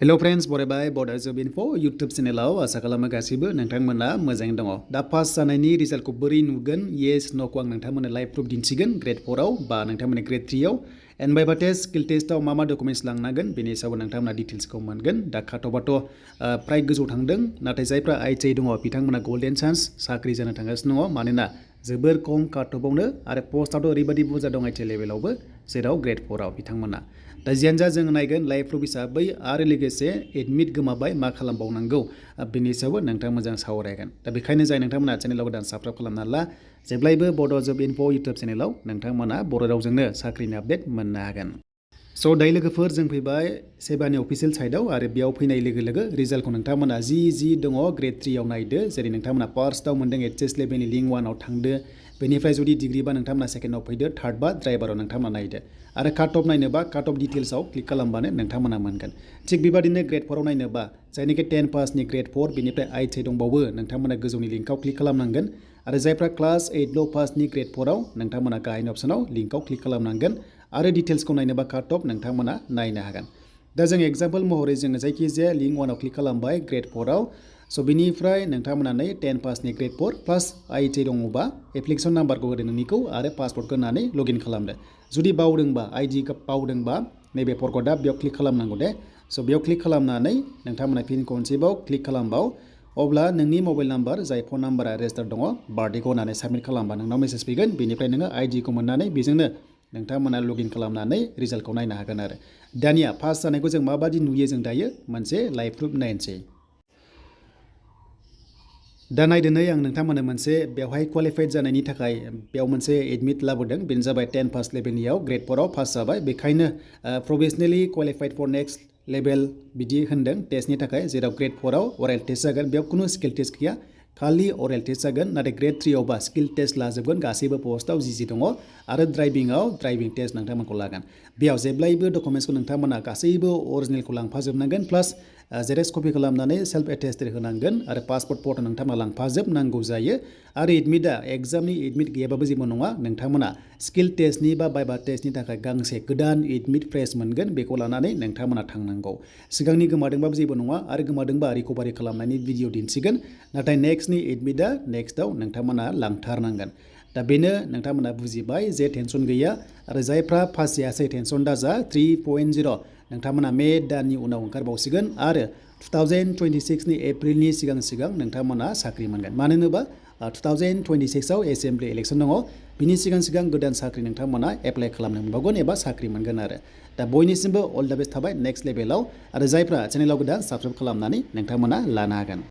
Hello friends, बरायबाय Bodo info YouTube channel आसा खालामो गासिबो नोंथांमोना मोजाङै दङ। दा पास जानायनि रिजाल्टखौ बोरै नुगोन yes no खौ आं नोंथांमोननो लाइभ प्रुफ दिन्थिगोन Gr-4 आव बा नोंथांमोननि Gr-3 आव एन्ड बायबा टेस्ट स्किल टेस्टआव मा डकुमेन्ट्स लांनांगोन बेनि सायाव नोंथांमोना डिटेल्सखौ मोनगोन। दा खाथ'बाथ' प्राय गोजौ थांदों नाथाय जायफ्रा आइटिआइ दङ बिथांमोना गोल्डेन चान्स साख्रि जानो थांगासिनो दङ मानोना जोबोर खम खाथ'बावनो आरो पस्टआथ' ओरैबायदि बुरजा दं आइटिआइ लेभेलावबो जेराव Gr-4 आव बिथांमोना दा जियानो जा जों नायगोन लाइभ प्रुफ हिसाबै आरो लोगोसे एडमिट गोमाबाय मा खालामबावनांगौ बेनि सायाव नोंथां मोजां सावरायगोन। दा बेखायनो जाय नोंथांमोना चेनेलाव गोदान साबस्क्राइब खालामना ला जेब्लायबो बड' जब इनफो इउटुब चेनेलाव नोंथांमोना बर' रावजोंनो साख्रिनि आपडेट मोननो हागोन। स' दायो लोगोफोर जों फैबाय सेबानि अफिसियेल साइटआव आरो बेयाव फैनाय लोगो लोगो रिजाल्टखौ नोंथांमोना जि दङ Gr-3 आव नायदो जेरै नोंथांमोना फार्स्टआव मोनदों एचएस लेभेलनि लिंक 1 आव थांदो बेनिफ्राय जुदि डिग्रिबा नोंथांमोना सेकेन्डआव फैदो थार्ड बा ड्राइभाराव नोंथांमोना नायदो आरो काट अफ नायनोबा काट अफ डिटेल्सआव क्लिक खालामबानो नोंथांमोना मोनगोन। थिग बेबादिनो Gr-4 आव नायनोबा जायनिखि 10 पासनि Gr-4 बेनिफ्राय आइटिआइ दंबावो नोंथांमोना गोजौनि लिंकआव क्लिक खालामनांगोन आरो जायफ्रा क्लास 8 पासनि Gr-4 आव नोंथांमोना गाहायनि अप्सनाव लिंकआव क्लिक खालामनांगोन आरो डिटेल्सखौ नायनोबा काट अफ नोंथांमोना नायनो हागोन। दा जों एग्जाम्पल महरै जोङो जायखिजाया लिंक 1 आव क्लिक खालामबाय Gr-4 आव स' बिनिफ्राय नोंथांमोना 10 पासनि Gr-4 प्लास आइटिआइ दङबा एप्लिकेसन नाम्बारखौ होदो नोंनिखौ आरो पासवर्डखौ होनानै लगइन खालामदो। जुदि बावदोंबा आइडि बावदोंबा नैबे फरगटआ बेयाव क्लिक खालामनांगौ दे। स' बेयाव क्लिक खालामनानै नोंथांमोना फिन खनसेबाव क्लिक खालामबाव अब्ला नोंनि मबाइल नाम्बार जाय फन नाम्बारा रेजिस्टार दङ बार्थडेखौ होनानै साबमिट खालामबा नोंनाव मेसेज फैगोन बेनिफ्राय नोङो आइडिखौ मोननानै बेजोंनो नोंथांमोना लगइन खालामनानै रिजाल्टखौ नायनो हागोन आरो दानिया पास जानायखौ जों माबादि नुयो जों दायो मोनसे लाइभ प्रुफ नायनोसै। दा नायदोनै आं नोंथांमोननो मोनसे बेवहाय क्वालिफाइड जानायनि थाखाय बेयाव मोनसे एडमिट लाबोदों बेनो जाबाय 10 पास लेभेलनियाव Gr-4 आव पास जाबाय बेखायनो प्रोफेशनेलि क्वालिफाइड फर नेक्स्ट लेभेल बिदि होनदों टेस्टनि थाखाय जेराव Gr-4 आव अरेल टेस्ट जागोन बेयाव खुनु स्किल टेस्ट गैया खालि अरेल टेस्ट जागोन नाथाय Gr-3 आवबा स्किल टेस्ट लाजोबगोन गासैबो पस्टआव जि दङ आरो ड्राइभिंआव ड्राइभिं टेस्ट नोंथांमोनखौ लागोन। बेयाव जेब्लायबो डकुमेन्ट्सखौ नोंथांमोना गासैबो अरिजिनेलखौ लांफाजोबनांगोन प्लास जेरेक्स कपि खालामनानै सेल्फ एटेस्टेड होनांगोन आरो पासपर्ट फट' नोंथांमोना लांफाजोबनांगौ जायो आरो एडमिटआ एग्जामनि एडमिट गैयाबाबो जेबो नङा नोंथांमोना स्किल टेस्टनि बा बाइबा टेस्टनि थाखाय गांसे गोदान एडमिट फ्रेस मोनगोन बेखौ लानानै नोंथांमोना थांनांगौ। सिगांनि गोमादोंबाबो जेबो नङा आरो गोमादोंबा रिकभारि खालामनायनि भिडिअ दिन्थिगोन नाथाय नेक्स्टनि एडमिटआ नेक्स्टआव नोंथांमोना लांथारनांगोन। दा बेनो नोंथांमोना बुजिबाय जे टेनसन गैया आरो जायफ्रा पास जायासै टेनसन दाजा 3.0 नोंथांमोना मे दाननि उनाव ओंखारबावसिगोन आरो 2026नि एप्रिलनि सिगां नोंथांमोना साख्रि मोनगोन। मानो होनोबा 2026 आव एसेम्बलि इलेक्सन दङ बिनि सिगां गोदान साख्रि नोंथांमोना एप्लाइ खालामनो मोनबावगोन एबा साख्रि मोनगोन आरो दा बयनिसिमबो अल द बेस्ट थाबाय नेक्स्ट लेभेलाव आरो जायफ्रा चेनेलाव गोदान साबस्क्राइब खालामनानै नोंथांमोना लानो हागोन।